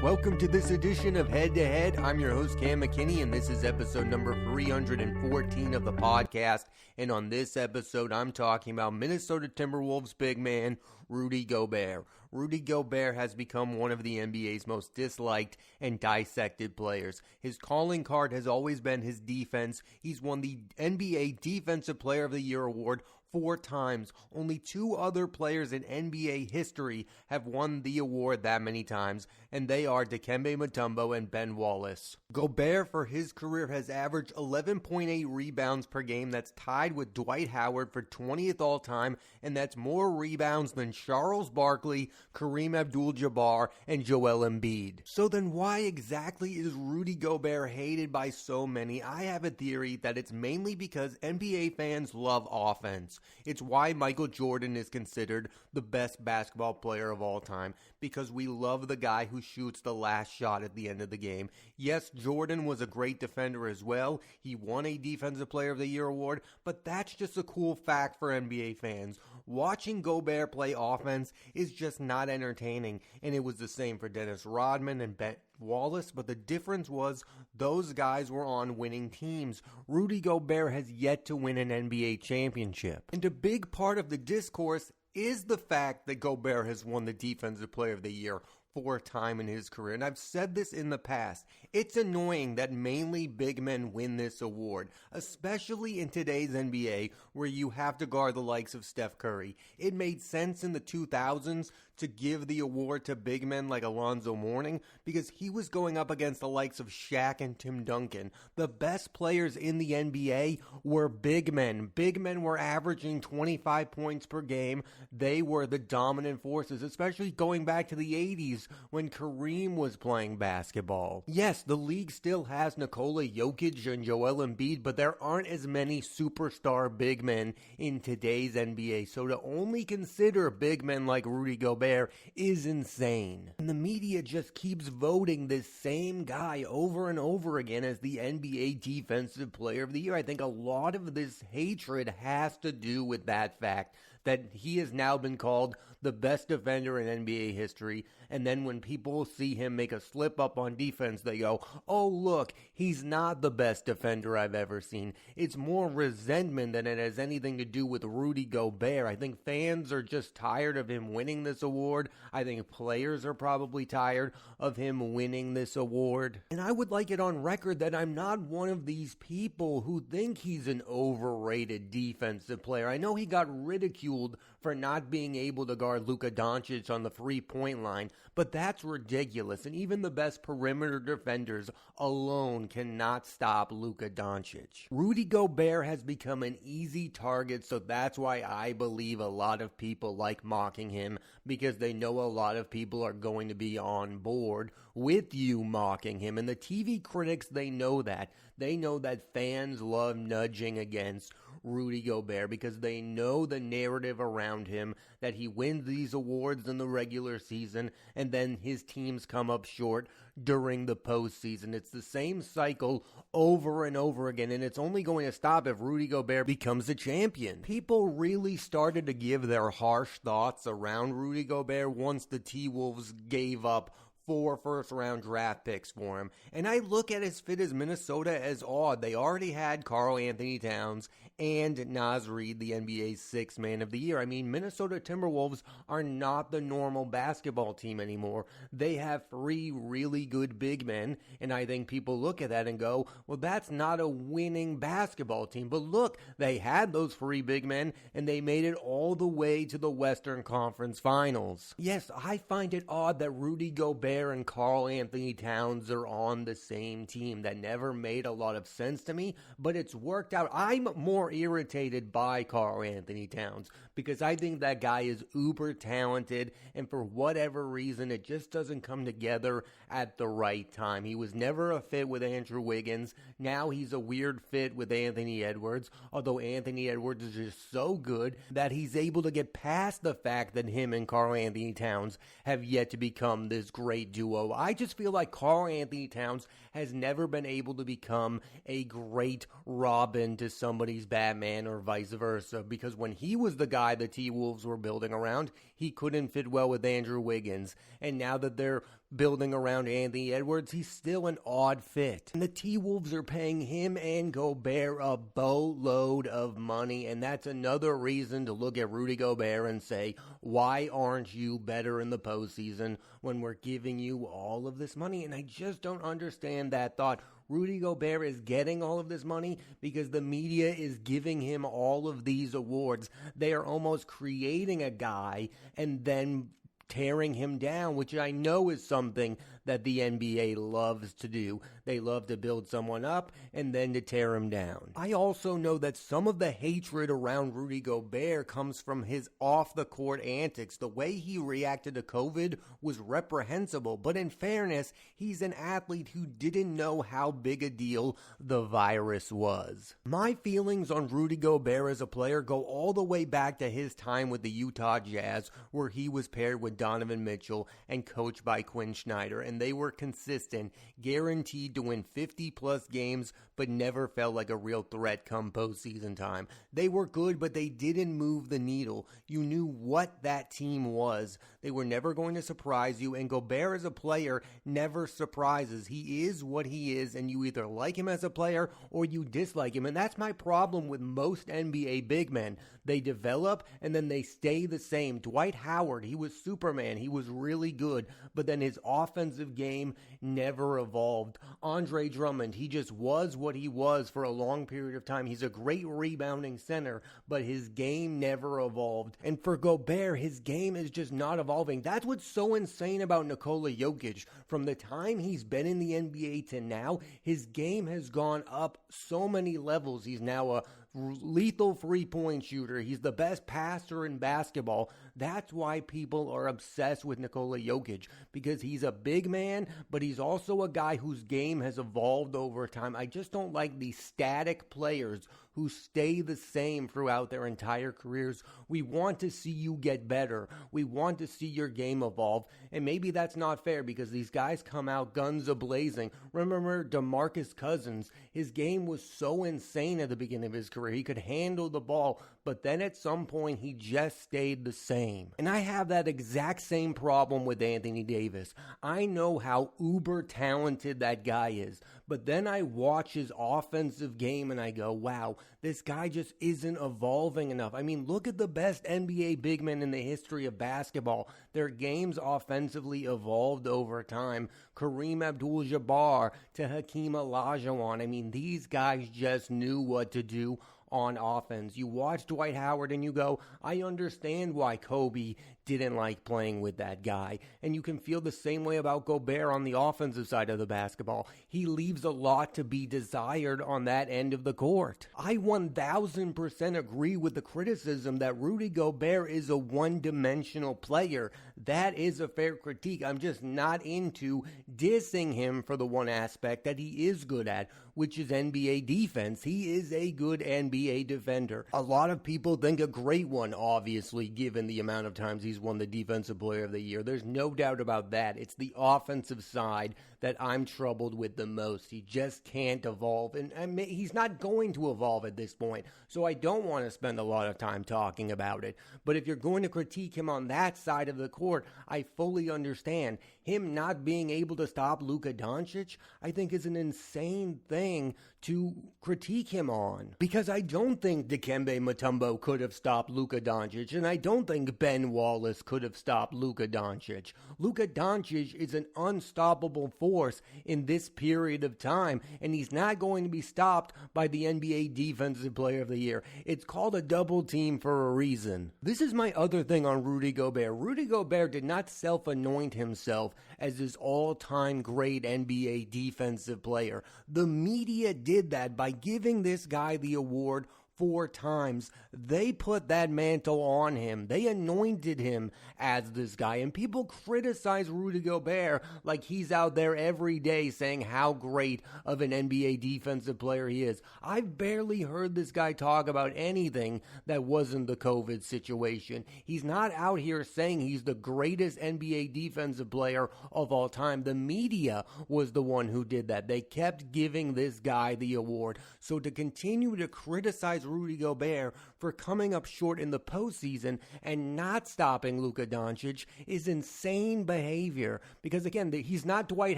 Welcome to this edition of Head to Head. I'm your host, Cam McKinney, and this is episode number 314 of the podcast. And on this episode, I'm talking about Minnesota Timberwolves big man, Rudy Gobert. Rudy Gobert has become one of the NBA's most disliked and dissected players. His calling card has always been his defense. He's won the NBA Defensive Player of the Year award 4 times. Only 2 other players in NBA history have won the award that many times, and they are Dikembe Mutombo and Ben Wallace. Gobert for his career has averaged 11.8 rebounds per game. That's tied with Dwight Howard for 20th all time, and that's more rebounds than Charles Barkley, Kareem Abdul-Jabbar, and Joel Embiid. So then why exactly is Rudy Gobert hated by so many? I have a theory that it's mainly because NBA fans love offense. It's why Michael Jordan is considered the best basketball player of all time, because we love the guy who shoots the last shot at the end of the game. Yes, Jordan was a great defender as well. He won a Defensive Player of the Year award, but that's just a cool fact for NBA fans. Watching Gobert play offense is just not entertaining, and it was the same for Dennis Rodman and Ben Wallace, but the difference was those guys were on winning teams. Rudy Gobert has yet to win an NBA championship. And a big part of the discourse is the fact that Gobert has won the Defensive Player of the Year 4 times in his career. And I've said this in the past. It's annoying that mainly big men win this award, especially in today's NBA where you have to guard the likes of Steph Curry. It made sense in the 2000s to give the award to big men like Alonzo Mourning because he was going up against the likes of Shaq and Tim Duncan. The best players in the NBA were big men. Big men were averaging 25 points per game. They were the dominant forces, especially going back to the 80s when Kareem was playing basketball. Yes, the league still has Nikola Jokic and Joel Embiid, but there aren't as many superstar big men in today's NBA. So to only consider big men like Rudy Gobert is insane. And the media just keeps voting this same guy over and over again as the NBA Defensive Player of the Year. I think a lot of this hatred has to do with that fact that he has now been called the best defender in NBA history, and then when people see him make a slip up on defense, they go, oh look, he's not the best defender I've ever seen. It's more resentment than it has anything to do with Rudy Gobert. I think fans are just tired of him winning this award. I think players are probably tired of him winning this award. And I would like it on record that I'm not one of these people who think he's an overrated defensive player. I know he got ridiculed for not being able to guard Luka Doncic on the 3-point line, but that's ridiculous. And even the best perimeter defenders alone cannot stop Luka Doncic. Rudy Gobert has become an easy target, so that's why I believe a lot of people like mocking him, because they know a lot of people are going to be on board with you mocking him. And the TV critics, they know that. They know that fans love nudging against Rudy Gobert because they know the narrative around him, that he wins these awards in the regular season and then his teams come up short during the postseason. It's the same cycle over and over again, and it's only going to stop if Rudy Gobert becomes a champion. People really started to give their harsh thoughts around Rudy Gobert once the T-Wolves gave up 4 first-round draft picks for him. And I look at his fit as Minnesota as odd. They already had Karl Anthony Towns and Naz Reid, the NBA's 6th Man of the Year. I mean, Minnesota Timberwolves are not the normal basketball team anymore. They have 3 really good big men, and I think people look at that and go, well, that's not a winning basketball team. But look, they had those 3 big men, and they made it all the way to the Western Conference Finals. Yes, I find it odd that Rudy Gobert and Karl Anthony Towns are on the same team. That never made a lot of sense to me, but it's worked out. I'm more irritated by Karl Anthony Towns because I think that guy is uber talented, and for whatever reason, it just doesn't come together at the right time. He was never a fit with Andrew Wiggins. Now he's a weird fit with Anthony Edwards, although Anthony Edwards is just so good that he's able to get past the fact that him and Karl Anthony Towns have yet to become this great duo. I just feel like Karl Anthony Towns has never been able to become a great Robin to somebody's Batman or vice versa, because when he was the guy the T-Wolves were building around, he couldn't fit well with Andrew Wiggins. And now that they're building around Anthony Edwards, he's still an odd fit. And the T-Wolves are paying him and Gobert a boatload of money, and that's another reason to look at Rudy Gobert and say, why aren't you better in the postseason when we're giving you all of this money? And I just don't understand that thought. Rudy Gobert is getting all of this money because the media is giving him all of these awards. They are almost creating a guy and then tearing him down, which I know is something that the NBA loves to do. They love to build someone up and then to tear him down. I also know that some of the hatred around Rudy Gobert comes from his off-the-court antics. The way he reacted to COVID was reprehensible, but in fairness, he's an athlete who didn't know how big a deal the virus was. My feelings on Rudy Gobert as a player go all the way back to his time with the Utah Jazz, where he was paired with Donovan Mitchell and coached by Quinn Snyder, and they were consistent, guaranteed to win 50-plus games, but never felt like a real threat come postseason time. They were good, but they didn't move the needle. You knew what that team was. They were never going to surprise you, and Gobert as a player never surprises. He is what he is, and you either like him as a player or you dislike him, and that's my problem with most NBA big men. They develop, and then they stay the same. Dwight Howard, he was Superman. He was really good, but then his offensive game never evolved. Andre Drummond, he just was what he was for a long period of time. He's a great rebounding center, but his game never evolved. And for Gobert, his game is just not evolving. That's what's so insane about Nikola Jokic. From the time he's been in the NBA to now, his game has gone up so many levels. He's now a lethal three-point shooter. He's the best passer in basketball. That's why people are obsessed with Nikola Jokic, because he's a big man, but he's also a guy whose game has evolved over time. I just don't like these static players who stay the same throughout their entire careers. We want to see you get better. We want to see your game evolve, and maybe that's not fair because these guys come out guns a-blazing. Remember DeMarcus Cousins? His game was so insane at the beginning of his career. He could handle the ball, but then at some point he just stayed the same. And I have that exact same problem with Anthony Davis. I know how uber talented that guy is, but then I watch his offensive game and I go, wow, this guy just isn't evolving enough. I mean, look at the best NBA big men in the history of basketball. Their games offensively evolved over time. Kareem Abdul-Jabbar to Hakeem Olajuwon. I mean, these guys just knew what to do on offense. You watch Dwight Howard and you go, I understand why Kobe didn't like playing with that guy. And you can feel the same way about Gobert on the offensive side of the basketball. He leaves a lot to be desired on that end of the court. I 1000% agree with the criticism that Rudy Gobert is a one-dimensional player. That is a fair critique. I'm just not into dissing him for the one aspect that he is good at, which is NBA defense. He is a good NBA defender. A lot of people think a great one, obviously, given the amount of times he's won the Defensive Player of the Year. There's no doubt about that. It's the offensive side that I'm troubled with the most. He just can't evolve, and he's not going to evolve at this point, so I don't want to spend a lot of time talking about it. But if you're going to critique him on that side of the court, I fully understand. Him not being able to stop Luka Doncic, I think is an insane thing to critique him on. Because I don't think Dikembe Mutombo could have stopped Luka Doncic, and I don't think Ben Wallace could have stopped Luka Doncic. Luka Doncic is an unstoppable force in this period of time, and he's not going to be stopped by the NBA Defensive Player of the Year. It's called a double team for a reason. This is my other thing on Rudy Gobert. Rudy Gobert did not self-anoint himself as his all-time great NBA defensive player. The media did that by giving this guy the award 4 times. They put that mantle on him. They anointed him as this guy. And people criticize Rudy Gobert like he's out there every day saying how great of an NBA defensive player he is. I've barely heard this guy talk about anything that wasn't the COVID situation. He's not out here saying he's the greatest NBA defensive player of all time. The media was the one who did that. They kept giving this guy the award. So to continue to criticize Rudy Gobert for coming up short in the postseason and not stopping Luka Doncic is insane behavior. Because again, he's not Dwight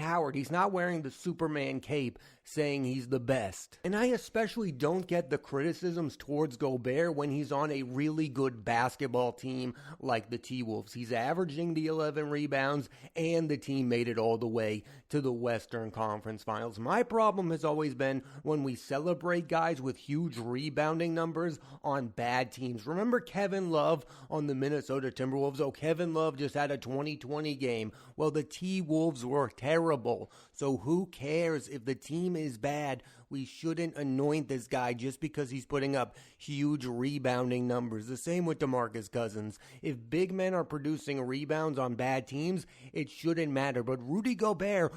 Howard. He's not wearing the Superman cape saying he's the best. And I especially don't get the criticisms towards Gobert when he's on a really good basketball team like the T-Wolves. He's averaging the 11 rebounds, and the team made it all the way to the Western Conference Finals. My problem has always been when we celebrate guys with huge rebounding numbers on bad teams. Remember Kevin Love on the Minnesota Timberwolves? Oh, Kevin Love just had a 2020 game. Well, the T-Wolves were terrible. So who cares if the team is bad? We shouldn't anoint this guy just because he's putting up huge rebounding numbers. The same with DeMarcus Cousins. If big men are producing rebounds on bad teams, it shouldn't matter. But Rudy Gobert,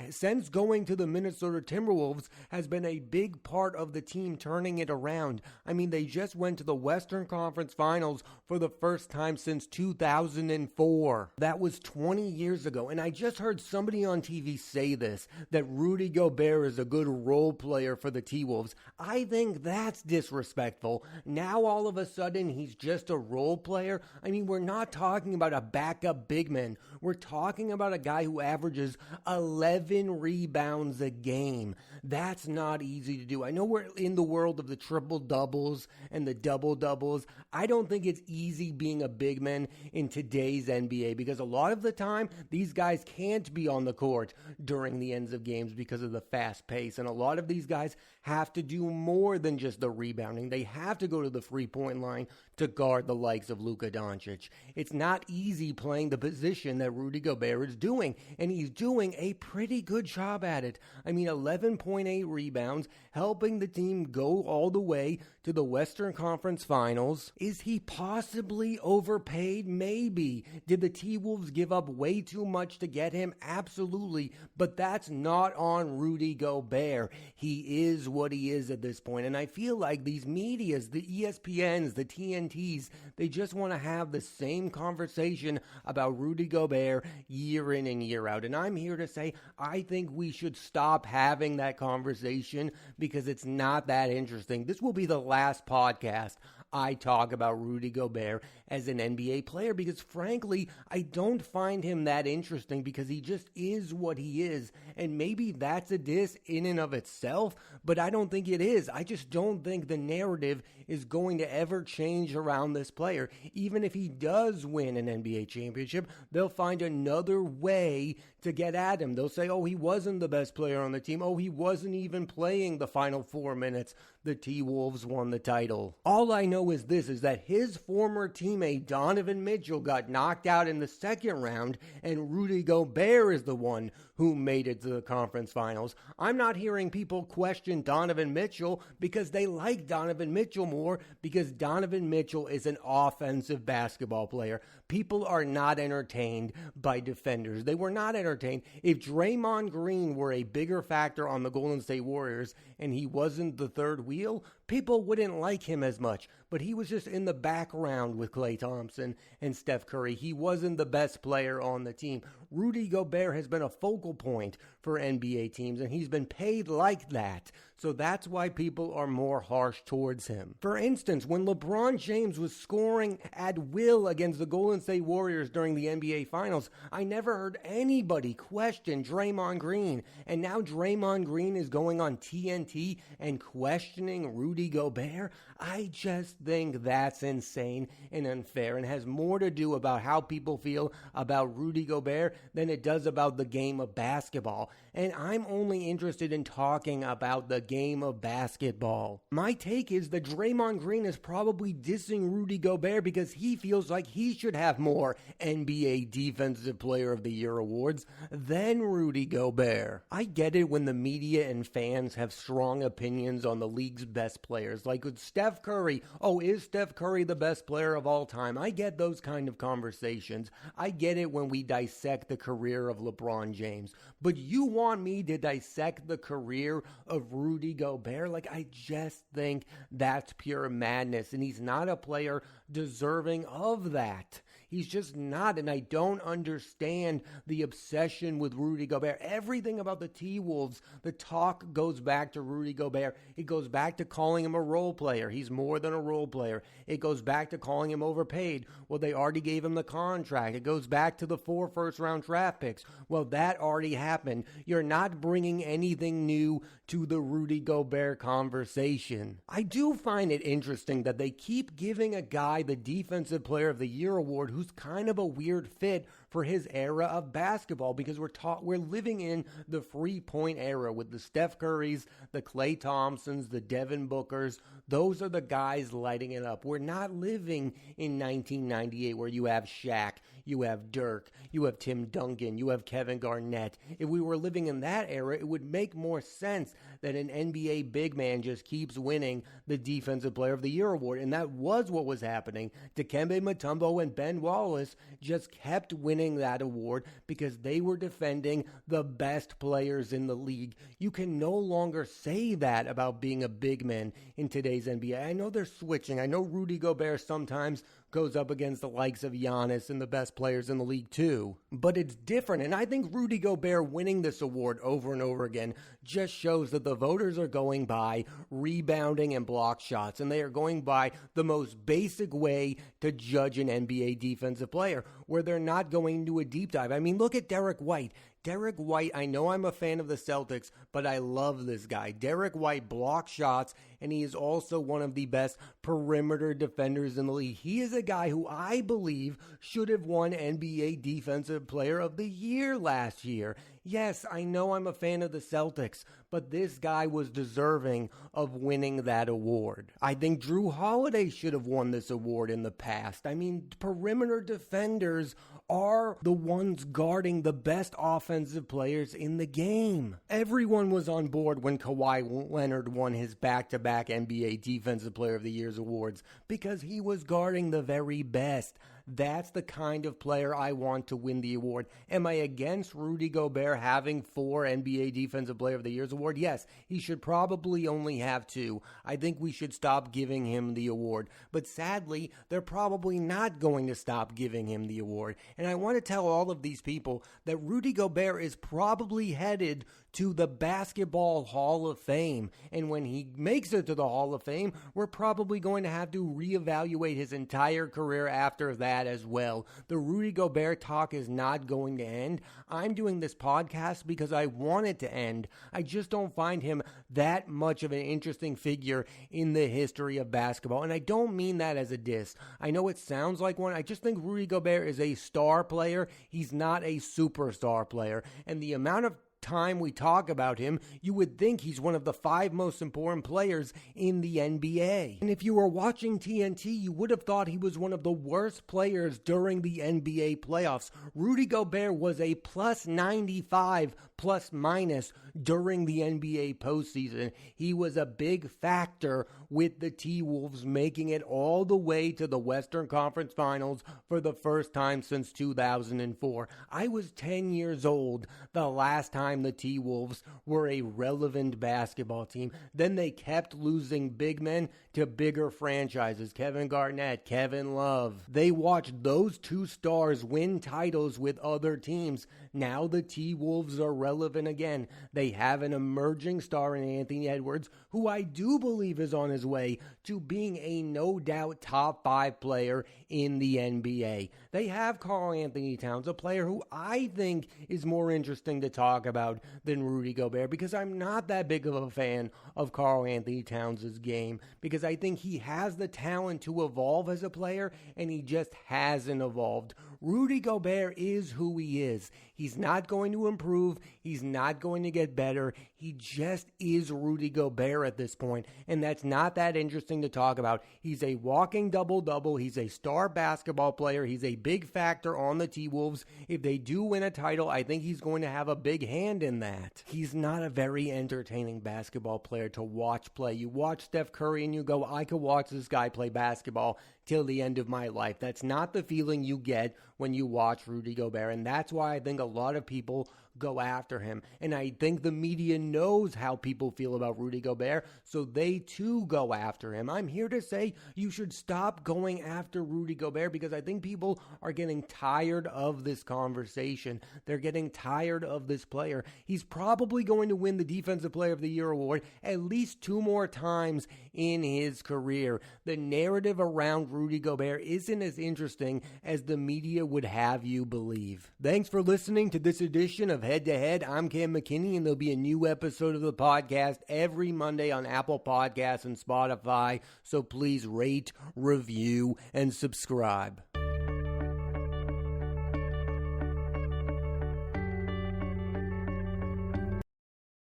since going to the Minnesota Timberwolves, has been a big part of the team turning it around. I mean, they just went to the Western Conference Finals for the first time since 2004. That was 20 years ago. And I just heard somebody on TV say this, that Rudy Gobert is a good role player for the T-Wolves. I think that's disrespectful. Now all of a sudden he's just a role player. I mean, we're not talking about a backup big man. We're talking about a guy who averages 11 rebounds a game. That's not easy to do. I know we're in the world of the triple doubles and the double doubles. I don't think it's easy being a big man in today's NBA because a lot of the time these guys can't be on the court during the ends of games because of the fast pace, and a lot of these guys have to do more than just the rebounding. They have to go to the 3-point line to guard the likes of Luka Doncic. It's not easy playing the position that Rudy Gobert is doing, and he's doing a pretty good job at it. I mean, 11.8 rebounds, helping the team go all the way to the Western Conference Finals. Is he possibly overpaid? Maybe. Did the T-Wolves give up way too much to get him? Absolutely. But that's not on Rudy Gobert. He is what he is at this point. And I feel like these medias, the ESPNs, the TNTs, they just want to have the same conversation about Rudy Gobert year in and year out. And I'm here to say I think we should stop having that conversation because it's not that interesting. This will be the last podcast I talk about Rudy Gobert as an NBA player because, frankly, I don't find him that interesting because he just is what he is. And maybe that's a diss in and of itself, but I don't think it is. I just don't think the narrative is going to ever change around this player. Even if he does win an NBA championship, they'll find another way to get at him. They'll say, oh, he wasn't the best player on the team. Oh, he wasn't even playing the final 4 minutes. The T-Wolves won the title. All I know is this, is that his former teammate Donovan Mitchell got knocked out in the second round, and Rudy Gobert is the one who made it to the conference finals. I'm not hearing people question Donovan Mitchell because they like Donovan Mitchell more because Donovan Mitchell is an offensive basketball player. People are not entertained by defenders. They were not entertained. If Draymond Green were a bigger factor on the Golden State Warriors and he wasn't the third wheel, people wouldn't like him as much. But he was just in the background with Klay Thompson and Steph Curry. He wasn't the best player on the team. Rudy Gobert has been a focal point for NBA teams, and he's been paid like that. So that's why people are more harsh towards him. For instance, when LeBron James was scoring at will against the Golden State Warriors during the NBA Finals, I never heard anybody question Draymond Green. And now Draymond Green is going on TNT and questioning Rudy Gobert. I just think that's insane and unfair and has more to do about how people feel about Rudy Gobert than it does about the game of basketball. And I'm only interested in talking about the game of basketball. My take is that Draymond Green is probably dissing Rudy Gobert because he feels like he should have more NBA Defensive Player of the Year awards than Rudy Gobert. I get it when the media and fans have strong opinions on the league's best players, like with Steph Curry. Oh, is Steph Curry the best player of all time? I get those kind of conversations. I get it when we dissect the career of LeBron James. But you want me to dissect the career of Rudy Gobert? Like, I just think that's pure madness, and he's not a player deserving of that. He's just not, and I don't understand the obsession with Rudy Gobert. Everything about the T-Wolves, the talk goes back to Rudy Gobert. It goes back to calling him a role player. He's more than a role player. It goes back to calling him overpaid. Well, they already gave him the contract. It goes back to the 4 first-round draft picks. Well, that already happened. You're not bringing anything new to the Rudy Gobert conversation. I do find it interesting that they keep giving a guy the Defensive Player of the Year award who's kind of a weird fit for his era of basketball, because we're living in the free-point era with the Steph Currys, the Klay Thompsons, the Devin Bookers. Those are the guys lighting it up. We're not living in 1998 where you have Shaq, you have Dirk, you have Tim Duncan, you have Kevin Garnett. If we were living in that era, it would make more sense that an NBA big man just keeps winning the Defensive Player of the Year award, and that was what was happening. Dikembe Mutombo and Ben Wallace just kept winning that award because they were defending the best players in the league. You can no longer say that about being a big man in today's NBA. I know they're switching. I know Rudy Gobert sometimes goes up against the likes of Giannis and the best players in the league too. But it's different, and I think Rudy Gobert winning this award over and over again just shows that the voters are going by rebounding and block shots, and they are going by the most basic way to judge an NBA defensive player, where they're not going into a deep dive. I mean, look at Derek White. Derek White, I know I'm a fan of the Celtics, but I love this guy. Derek White blocks shots, and he is also one of the best perimeter defenders in the league. He is a guy who I believe should have won NBA Defensive Player of the Year last year. Yes, I know I'm a fan of the Celtics, but this guy was deserving of winning that award. I think Drew Holiday should have won this award in the past. I mean, perimeter defenders are the ones guarding the best offensive players in the game. Everyone was on board when Kawhi Leonard won his back-to-back NBA Defensive Player of the Year's awards because he was guarding the very best. That's the kind of player I want to win the award. Am I against Rudy Gobert having 4 NBA Defensive Player of the Year's award? Yes, he should probably only have 2. I think we should stop giving him the award. But sadly, they're probably not going to stop giving him the award. And I want to tell all of these people that Rudy Gobert is probably headed to the Basketball Hall of Fame. And when he makes it to the Hall of Fame, we're probably going to have to reevaluate his entire career after that as well. The Rudy Gobert talk is not going to end. I'm doing this podcast because I want it to end. I just don't find him that much of an interesting figure in the history of basketball. And I don't mean that as a diss. I know it sounds like one. I just think Rudy Gobert is a star player. He's not a superstar player. And the amount of time we talk about him, you would think he's one of the 5 most important players in the NBA. And if you were watching TNT, you would have thought he was one of the worst players during the NBA playoffs. Rudy Gobert was a plus 95 plus minus during the NBA postseason. He was a big factor with the T-Wolves making it all the way to the Western Conference Finals for the first time since 2004. I was 10 years old the last time the T-Wolves were a relevant basketball team. Then they kept losing big men to bigger franchises. Kevin Garnett, Kevin Love. They watched those 2 stars win titles with other teams. Now the T-Wolves are relevant again. They have an emerging star in Anthony Edwards, who I do believe is on his way to being a no-doubt top 5 player in the NBA. They have Karl Anthony Towns, a player who I think is more interesting to talk about than Rudy Gobert, because I'm not that big of a fan of Karl Anthony Towns' game, because I think he has the talent to evolve as a player, and he just hasn't evolved. Rudy Gobert is who he is. He's not going to improve. He's not going to get better. He just is Rudy Gobert at this point, and that's not that interesting to talk about. He's a walking double-double. He's a star basketball player. He's a big factor on the T-Wolves. If they do win a title, I think he's going to have a big hand in that. He's not a very entertaining basketball player to watch play. You watch Steph Curry and you go, I could watch this guy play basketball till the end of my life. That's not the feeling you get when you watch Rudy Gobert, and that's why I think a lot of people go after him. And I think the media knows how people feel about Rudy Gobert, so they too go after him. I'm here to say you should stop going after Rudy Gobert because I think people are getting tired of this conversation. They're getting tired of this player. He's probably going to win the Defensive Player of the Year award at least 2 more times in his career. The narrative around Rudy Gobert isn't as interesting as the media would have you believe. Thanks for listening to this edition of Head to Head. I'm Cam McKinney, and there'll be a new episode of the podcast every Monday on Apple Podcasts and Spotify, so please rate, review, and subscribe.